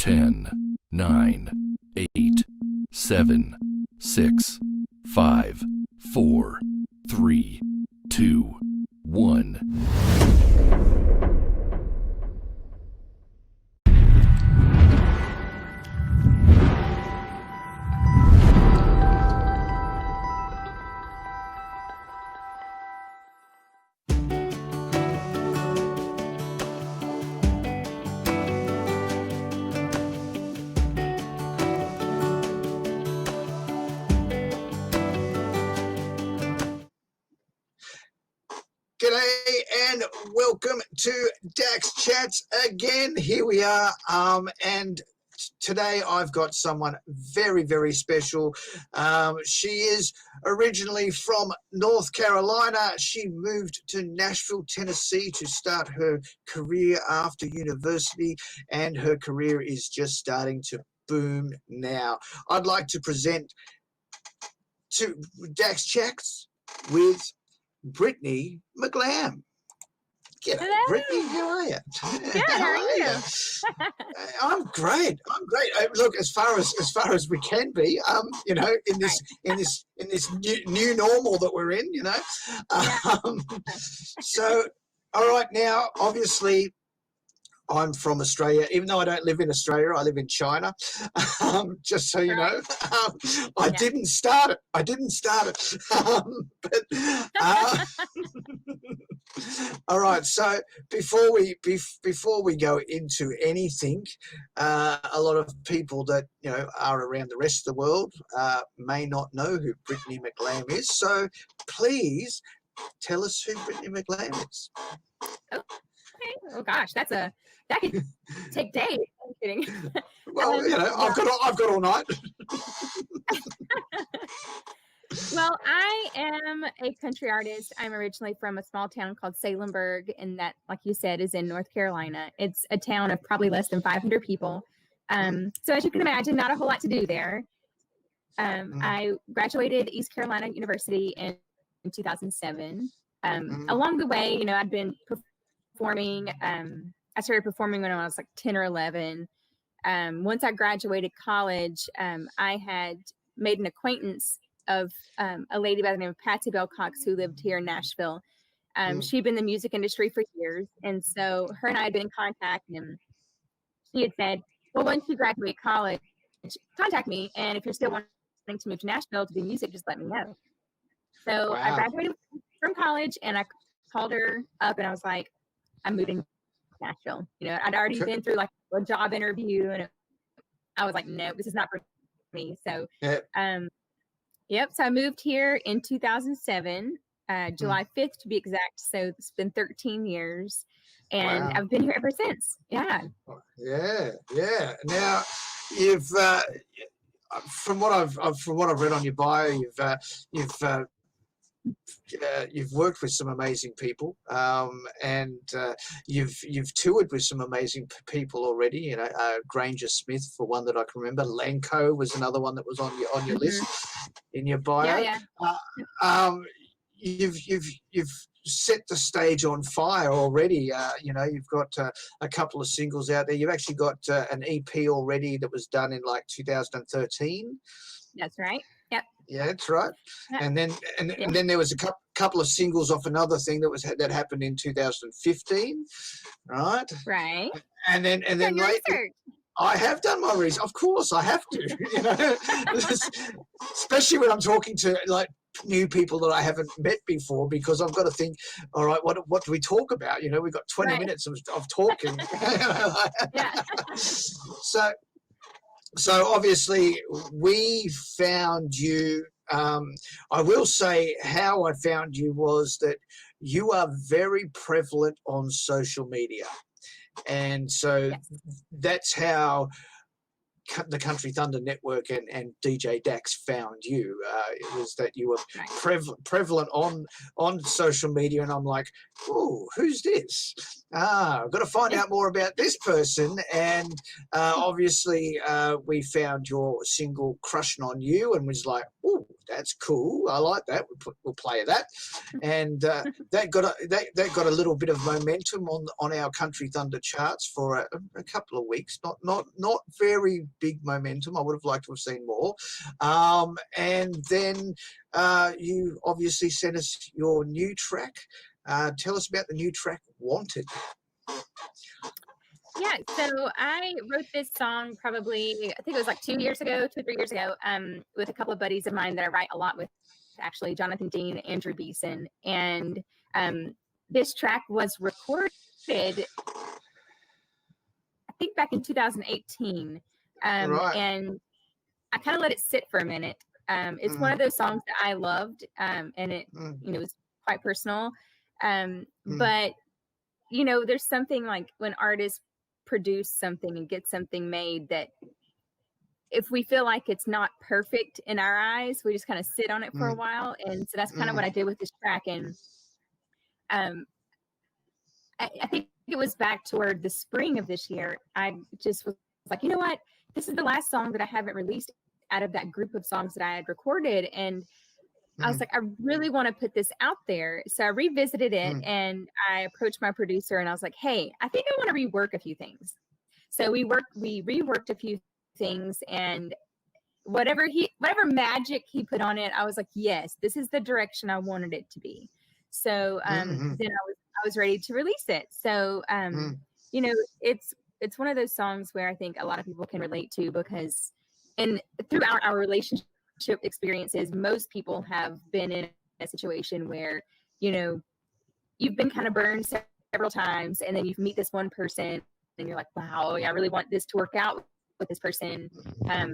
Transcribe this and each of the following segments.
10, 9, 8, 7, 6, 5, 4, 3, 2, 1. G'day and welcome to Dax Chats again. Here we are, and today I've got someone very, very special. She is originally from North Carolina. She moved to Nashville, Tennessee to start her career after university, and her career is just starting to boom now. I'd like to present to Dax Chats with Brittany McLamb. G'day, Hello. Brittany. How are you? Good. How are you? I'm great. Look, as far as we can be, in this new normal that we're in, So, all right, now, obviously, I'm from Australia, even though I don't live in Australia, I live in China. Just so you know, I didn't start it. All right. So before we go into anything, a lot of people that are around the rest of the world may not know who Brittany McLamb is. So please tell us who Brittany McLamb is. Okay. Oh gosh, that could take days. I'm kidding. Well, I've got all night. Well, I am a country artist. I'm originally from a small town called Salemburg, and that, like you said, is in North Carolina. It's a town of probably less than 500 people. So as you can imagine, not a whole lot to do there. I graduated East Carolina University in 2007. Along the way, I'd been performing. I started performing when I was like 10 or 11. Once I graduated college, I had made an acquaintance of a lady by the name of Patsy Bell Cox, who lived here in Nashville. She'd been in the music industry for years, and so her and I had been in contact, and she had said, well, once you graduate college, contact me, and if you're still wanting to move to Nashville to do music, just let me know. So I graduated from college, and I called her up, and I was like, I'm moving to Nashville. I'd already been through like a job interview, and I was like, no, this is not for me. So, so I moved here in 2007, July 5th to be exact. So it's been 13 years, and I've been here ever since. Yeah. Now, you've from what I've read on your bio, you've worked with some amazing people, and you've toured with some amazing people already. Granger Smith, for one that I can remember. Lanco was another one that was on your list in your bio. You've set the stage on fire already. You've got a couple of singles out there. You've actually got an EP already that was done in like 2013. That's right. Yep. Yeah, that's right. Yep. And then there was a couple of singles off another thing that happened in 2015, right? Right. And then later, I have done my research. Of course, I have to. Especially when I'm talking to like new people that I haven't met before, because I've got to think, all right, what do we talk about? We've got 20 minutes of talking. So obviously we found you. I will say how I found you was that you are very prevalent on social media. And so that's how the Country Thunder Network and DJ Dax found you. It was that you were prevalent on social media, and I'm like, oh, who's this? I've got to find out more about this person. And obviously we found your single Crushing on You and was like, oh, that's cool. I like that. We'll play that. And that got a little bit of momentum on our Country Thunder charts for a couple of weeks. Not very big momentum. I would have liked to have seen more. And then you obviously sent us your new track. Tell us about the new track, Wanted. Yeah, so I wrote this song probably, I think it was like 2 or 3 years ago, with a couple of buddies of mine that I write a lot with, actually, Jonathan Dean, Andrew Beeson. And this track was recorded, I think, back in 2018. Right. And I kind of let it sit for a minute. It's one of those songs that I loved, and it, was quite personal. But, there's something like when artists produce something and get something made that if we feel like it's not perfect in our eyes, we just kind of sit on it for a while. And so that's kind of what I did with this track. And I think it was back toward the spring of this year. I just was like, you know what? This is the last song that I haven't released out of that group of songs that I had recorded. And I was like, I really want to put this out there. So I revisited it and I approached my producer and I was like, hey, I think I want to rework a few things. So we reworked a few things, and whatever magic he put on it, I was like, yes, this is the direction I wanted it to be. So then I was ready to release it. So it's one of those songs where I think a lot of people can relate to, because throughout our relationship experiences, most people have been in a situation where you've been kind of burned several times, and then you meet this one person and you're like, wow, I really want this to work out with this person. I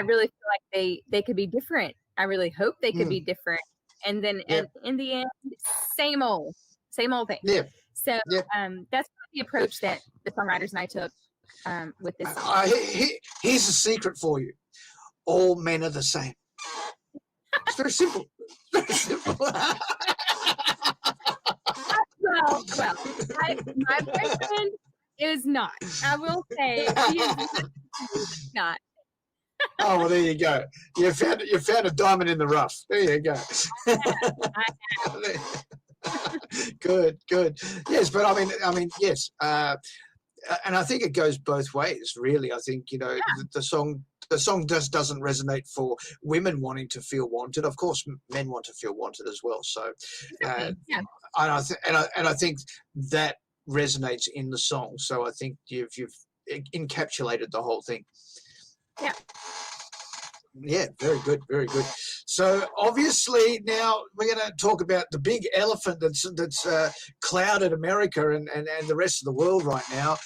really feel like they could be different. I really hope they could be different. And then and in the end, same old thing. So that's the approach that the songwriters and I took with this song. Here's a secret for you. All men are the same. It's very simple. Very simple. Well, my boyfriend is not. I will say he is not. Oh, well, there you go. You found a diamond in the rough. There you go. I have. Good. Yes, but I mean, yes. And I think it goes both ways, really. I think, the song just doesn't resonate for women wanting to feel wanted. Of course, men want to feel wanted as well. So, and I think that resonates in the song. So I think you've encapsulated the whole thing. Yeah. Yeah, very good. So obviously now we're going to talk about the big elephant that's clouded America and the rest of the world right now.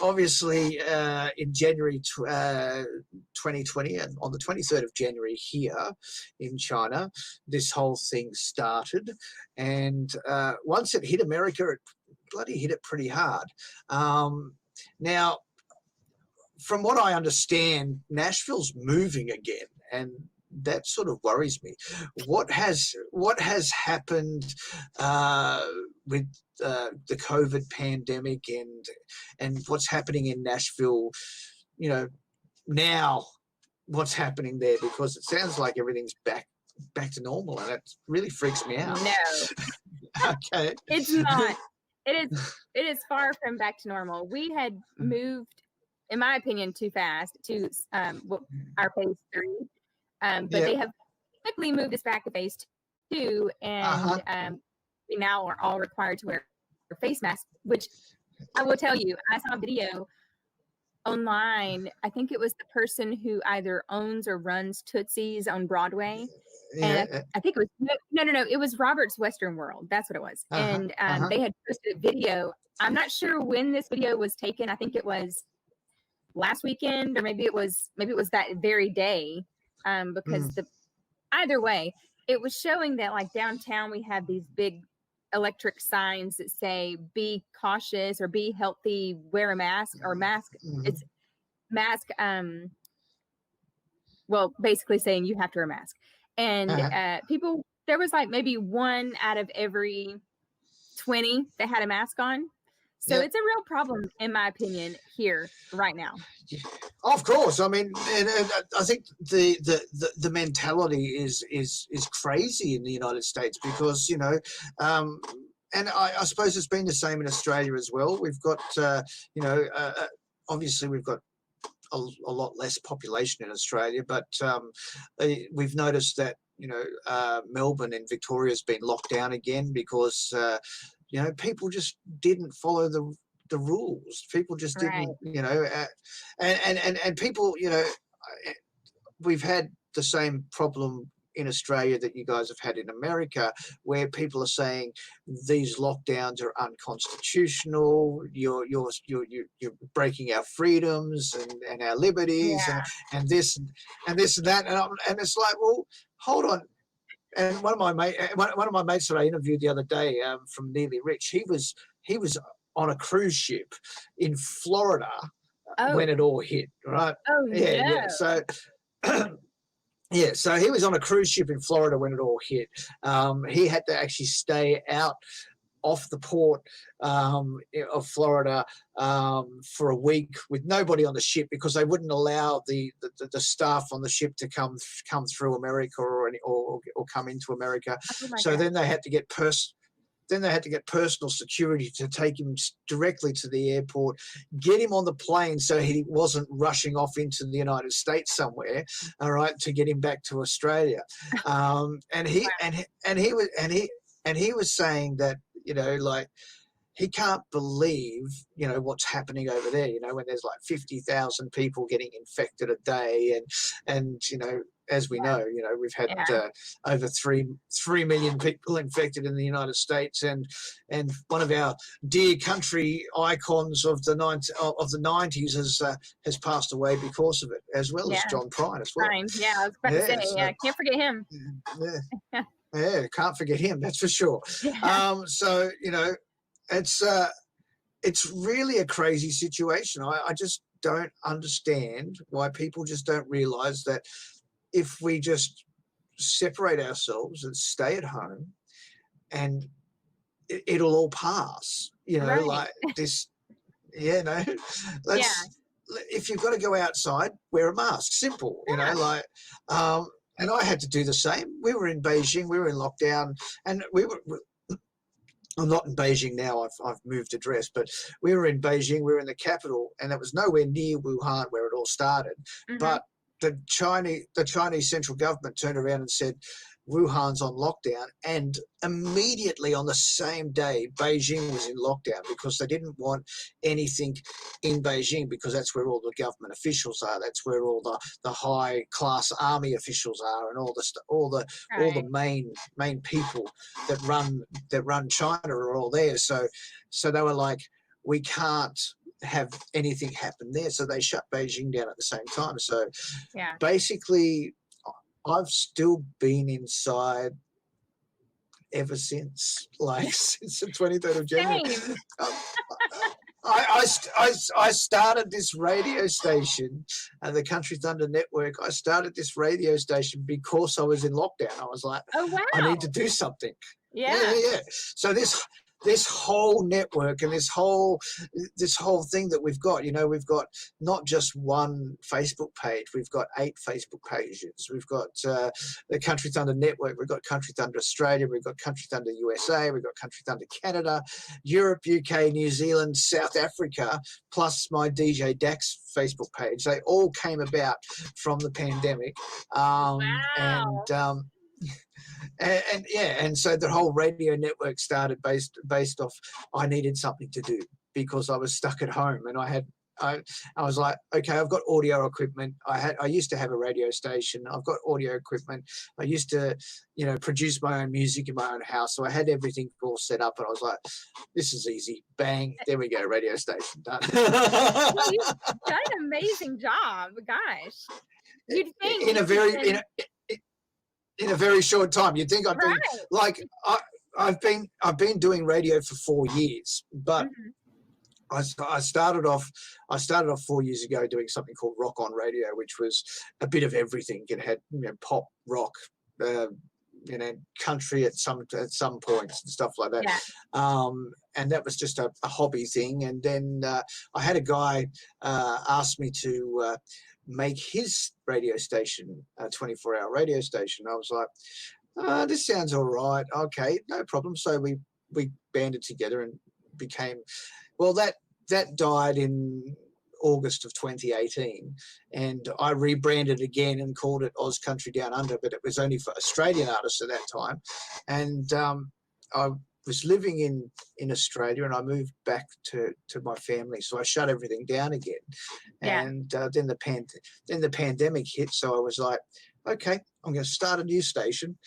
Obviously, in January 2020, and on the 23rd of January here in China, this whole thing started. And once it hit America, it bloody hit it pretty hard. Now, from what I understand, Nashville's moving again, and that sort of worries me. What has happened with the COVID pandemic and what's happening in Nashville? Now what's happening there? Because it sounds like everything's back to normal, and it really freaks me out. No, okay, it's not. It is far from back to normal. We had moved, in my opinion, too fast to our phase 3. But they have quickly moved us back to phase 2, and we now are all required to wear face masks, which I will tell you, I saw a video online. I think it was the person who either owns or runs Tootsie's on Broadway. And I think it was, no, it was Robert's Western World. That's what it was. And they had posted a video. I'm not sure when this video was taken. I think it was last weekend, or maybe it was that very day. Because either way, it was showing that like downtown we have these big electric signs that say "Be cautious" or "Be healthy," wear a mask or mask. mask, well, basically saying you have to wear a mask. And people, there was like maybe 1 out of every 20 that had a mask on. So it's a real problem, in my opinion, here right now. Of course, I mean, and I think the mentality is crazy in the United States because and I suppose it's been the same in Australia as well. We've got obviously we've got a lot less population in Australia, but we've noticed that Melbourne and Victoria has been locked down again because people just didn't follow the rules. People just didn't, and people, we've had the same problem in Australia that you guys have had in America, where people are saying these lockdowns are unconstitutional. You're breaking our freedoms and our liberties and this and that, and it's like, well, hold on. And one of my mates that I interviewed the other day from Nearly Rich, he was on a cruise ship in Florida when it all hit, right? Oh, yeah. So. Yeah, so he was on a cruise ship in Florida when it all hit. He had to actually stay out off the port of Florida for a week with nobody on the ship because they wouldn't allow the staff on the ship to come through America or come into America. So then they had to get personal security to take him directly to the airport, get him on the plane so he wasn't rushing off into the United States somewhere, all right, to get him back to Australia. And he was saying that, like, he can't believe, what's happening over there, when there's like 50,000 people getting infected a day and as we know, we've had over 3 million people infected in the United States, and one of our dear country icons of the 90s has passed away because of it, as well as John Prine as well. Yeah, I was about to say, can't forget him. Yeah, can't forget him. That's for sure. So it's really a crazy situation. I just don't understand why people just don't realize that if we just separate ourselves and stay at home, and it'll all pass, like this. If you've got to go outside, wear a mask. Simple, and I had to do the same. We were in Beijing, we were in lockdown, and I'm not in Beijing now. I've moved address, but we were in Beijing. We were in the capital, and it was nowhere near Wuhan where it all started. Mm-hmm. But the Chinese central government turned around and said Wuhan's on lockdown, and immediately on the same day, Beijing was in lockdown because they didn't want anything in Beijing because that's where all the government officials are. That's where all the high class army officials are, and all the main people that run China are all there. So they were like, we can't have anything happen there. So they shut Beijing down at the same time. So basically, I've still been inside ever since the 23rd of January. I started this radio station, the Country Thunder Network. I started this radio station because I was in lockdown. I was like, I need to do something. Yeah. So this whole network and this whole thing that we've got, we've got not just one Facebook page, we've got 8 Facebook pages. We've got the Country Thunder Network, we've got Country Thunder Australia, we've got Country Thunder USA, we've got Country Thunder Canada, Europe, UK, New Zealand, South Africa, plus my DJ Dax Facebook page. They all came about from the pandemic. And so the whole radio network started based off I needed something to do because I was stuck at home, and I was like, okay, I've got audio equipment. I used to have a radio station. I've got audio equipment. I used to, produce my own music in my own house. So I had everything all set up, and I was like, this is easy. Bang, there we go, radio station done. Well, you've done an amazing job, gosh. You'd think in a very short time. You'd think I'd been like I've been doing radio for 4 years, but I started off 4 years ago doing something called Rock On Radio, which was a bit of everything. It had pop, rock, country at some points and stuff like that. Yeah. And that was just a hobby thing. And then I had a guy ask me to make his radio station a 24-hour radio station. I was like, this sounds all right. Okay, no problem. So we banded together and became, well, that died in August of 2018, and I rebranded again and called it Oz Country Down Under, but it was only for Australian artists at that time. And I was living in Australia, and I moved back to my family, so I shut everything down again. Yeah. And then the pandemic hit, so I was like, okay, I'm going to start a new station,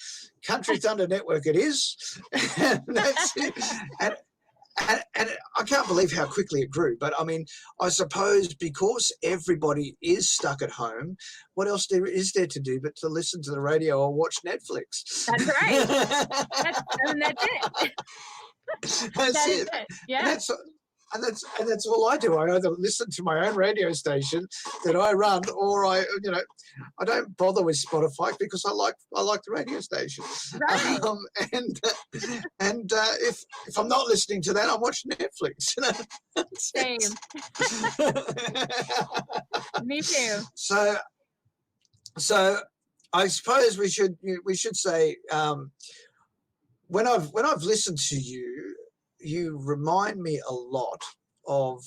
Country Thunder Network it is. And that's it. And I can't believe how quickly it grew. But, I mean, I suppose because everybody is stuck at home, what else is there to do but to listen to the radio or watch Netflix? That's right. That's it. That's it. Yeah. And that's all I do. I either listen to my own radio station that I run, or I don't bother with Spotify because I like the radio station. Right. And if I'm not listening to that, I'm watching Netflix. Same. Me too. So I suppose we should say when I've listened to you, you remind me a lot of,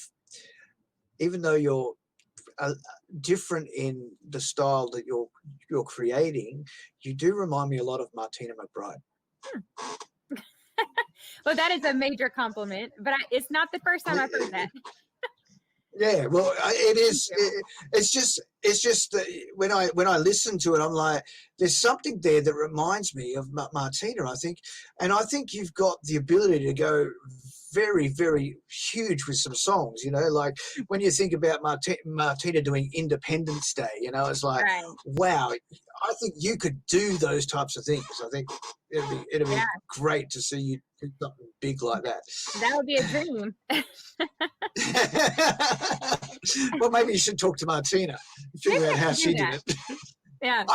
even though you're different in the style that you're creating, you do remind me a lot of Martina McBride. Well, that is a major compliment, but it's not the first time I've heard that. Yeah, well, it is. It's just that when I listen to it, I'm like, there's something there that reminds me of Martina, I think, and I think you've got the ability to go very, very huge with some songs. Like when you think about Martina doing Independence Day, it's like, right. Wow, I think you could do those types of things. I think it'd be great to see you do something big like that. That would be a dream. Well, maybe you should talk to Martina and figure out how she did it. Yeah,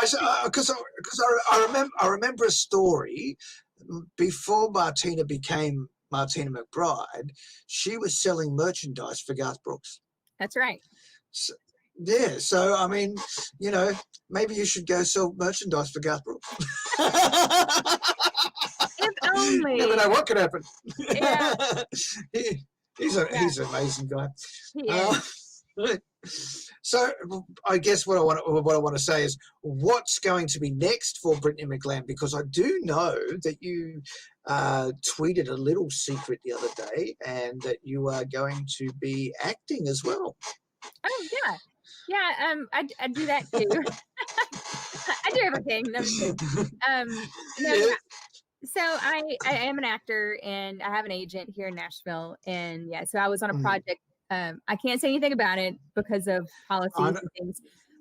because I remember a story before Martina became Martina McBride. She was selling merchandise for Garth Brooks. That's right. So, yeah, so I mean, maybe you should go sell merchandise for Garth Brooks. If only. You never know what could happen. Yeah. He's an amazing guy. He is. So I guess what I want to say is, what's going to be next for Brittany McLamb? Because I do know that you tweeted a little secret the other day, and that you are going to be acting as well. Oh yeah. I do that too. I do everything. No, so I am an actor, and I have an agent here in Nashville, and so I was on a project. I can't say anything about it because of policies and things,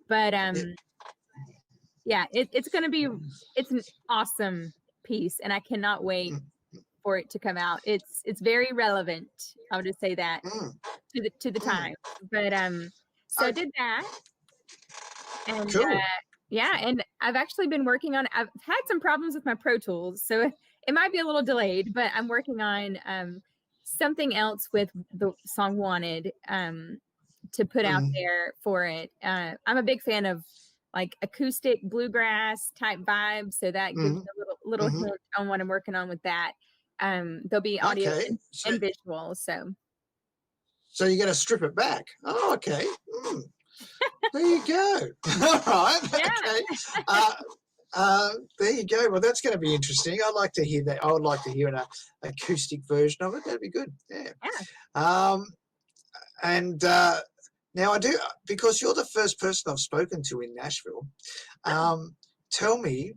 but it's going to be, it's an awesome piece, and I cannot wait for it to come out. It's very relevant. I would just say that to the time, but so I did that, and cool. And I've actually been working on. I've had some problems with my Pro Tools, so it might be a little delayed, but I'm working on something else with the song Wanted to put out there for it. I'm a big fan of like acoustic bluegrass type vibes, so that gives me a little hint on what I'm working on with that. There'll be audio and visual. So you're going to strip it back. Oh, okay. There you go. All right. Yeah. Okay. There you go. Well, that's going to be interesting. I'd like to hear that. I would like to hear an acoustic version of it. That'd be good. Yeah. And now I do, because you're the first person I've spoken to in Nashville. Tell me,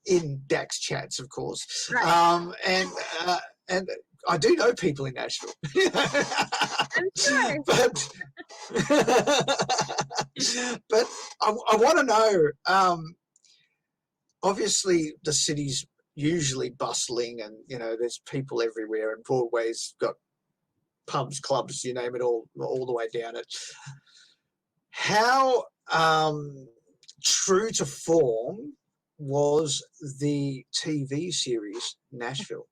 in Dax Chats, of course. Right. And I do know people in Nashville. I'm sure. But I want to know, obviously the city's usually bustling, and, there's people everywhere, and Broadway's got pubs, clubs, you name it, all the way down it. How true to form was the TV series Nashville?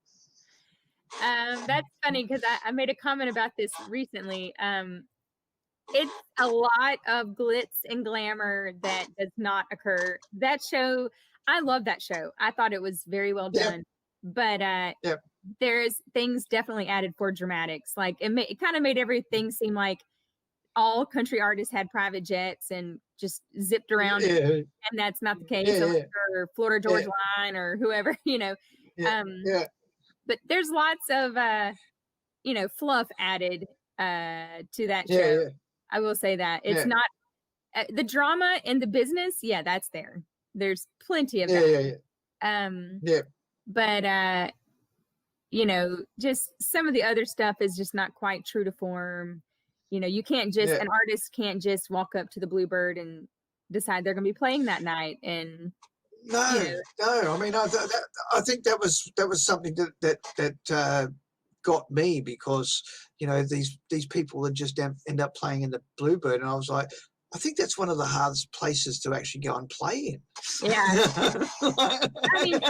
That's funny because I made a comment about this recently. It's a lot of glitz and glamour that does not occur. That show, I love that show. I thought it was very well done. But there's things definitely added for dramatics. Like it kind of made everything seem like all country artists had private jets and just zipped around, and that's not the case. Or Florida Georgia Line or whoever, But there's lots of fluff added to that show. I will say that it's not the drama and the business. Yeah, that's there. There's plenty of that. But just some of the other stuff is just not quite true to form. You can't just an artist can't just walk up to the Bluebird and decide they're going to be playing that night. And no. I mean, I think that was something that got me, because these people would just end up playing in the Bluebird, and I was like, I think that's one of the hardest places to actually go and play in. Yeah. I mean,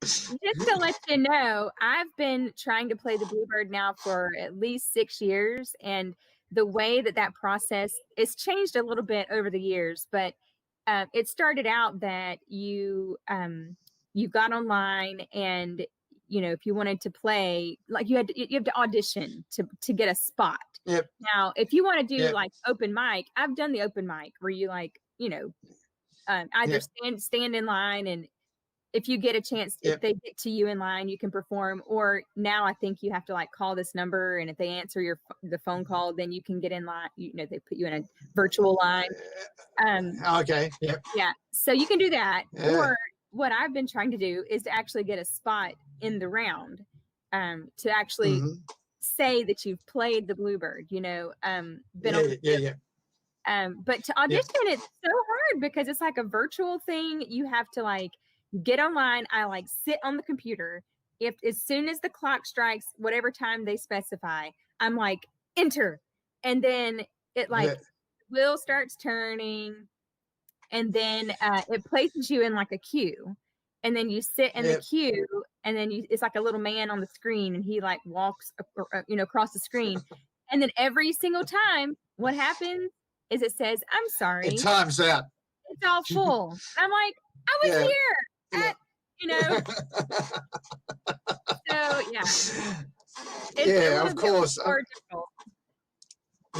just to let you know, I've been trying to play the Bluebird now for at least 6 years, and the way that process is changed a little bit over the years, but it started out that you got online, and if you wanted to play, like you have to audition to get a spot. Yep. Now, if you want to do like open mic, I've done the open mic where you either stand in line, and if you get a chance, if they get to you in line, you can perform. Or now I think you have to like call this number, and if they answer the phone call, then you can get in line. They put you in a virtual line. Okay. Yep. Yeah. So you can do that. Yeah. Or what I've been trying to do is to actually get a spot in the round, to actually say that you've played the Bluebird. But to audition, it's so hard because it's like a virtual thing. You have to like get online. I like sit on the computer. If as soon as the clock strikes whatever time they specify, I'm like enter, and then it like wheel starts turning, and then it places you in like a queue, and then you sit in the queue, and then it's like a little man on the screen, and he like walks across the screen, and then every single time what happens is it says, I'm sorry, it times out, it's all full. I'm like, I was here at, so of course.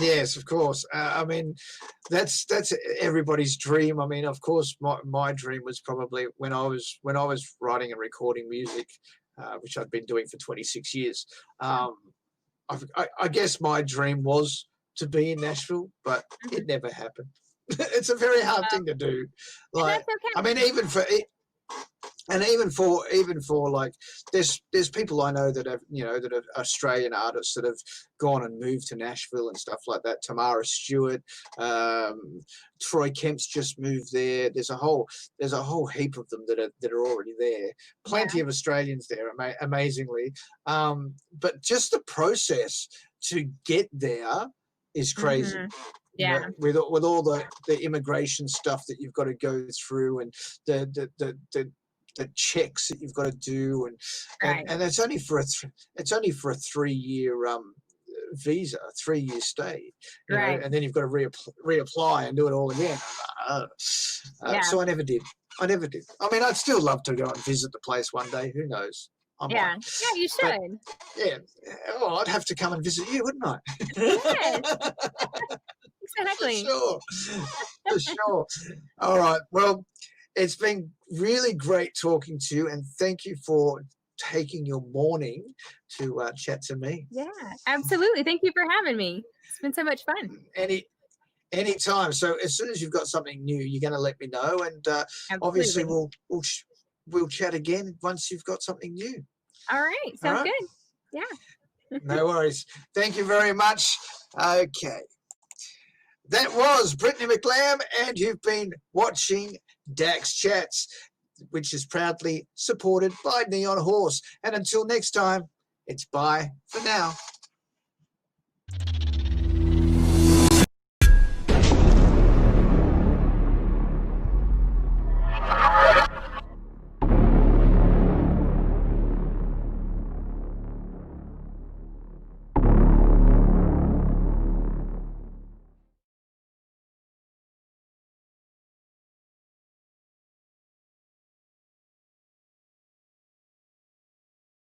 Yes, of course. I mean, that's everybody's dream. I mean, of course, my dream was probably when I was writing and recording music, which I'd been doing for 26 years. I guess my dream was to be in Nashville, but it never happened. It's a very hard thing to do. Like, that's okay. I mean, even for like, there's people I know that have that are Australian artists that have gone and moved to Nashville and stuff like that. Tamara Stewart, Troy Kemp's just moved there. There's a whole heap of them that are already there. Plenty of Australians there, amazingly. But just the process to get there is crazy. Yeah, with all the immigration stuff that you've got to go through, and the checks that you've got to do, and it's only for a 3-year visa, 3-year stay, and then you've got to reapply and do it all again. So I never did. I mean, I'd still love to go and visit the place one day. Who knows? Yeah, you should. But, I'd have to come and visit you, wouldn't I? Yes. Exactly. For sure. All right. Well, it's been really great talking to you, and thank you for taking your morning to chat to me. Yeah, absolutely. Thank you for having me. It's been so much fun. Anytime. So as soon as you've got something new, you're going to let me know, and obviously we'll chat again once you've got something new. All right. Sounds good. Yeah. No worries. Thank you very much. Okay. That was Brittany McLamb, and you've been watching Dax Chats, which is proudly supported by Neon Horse. And until next time, it's bye for now.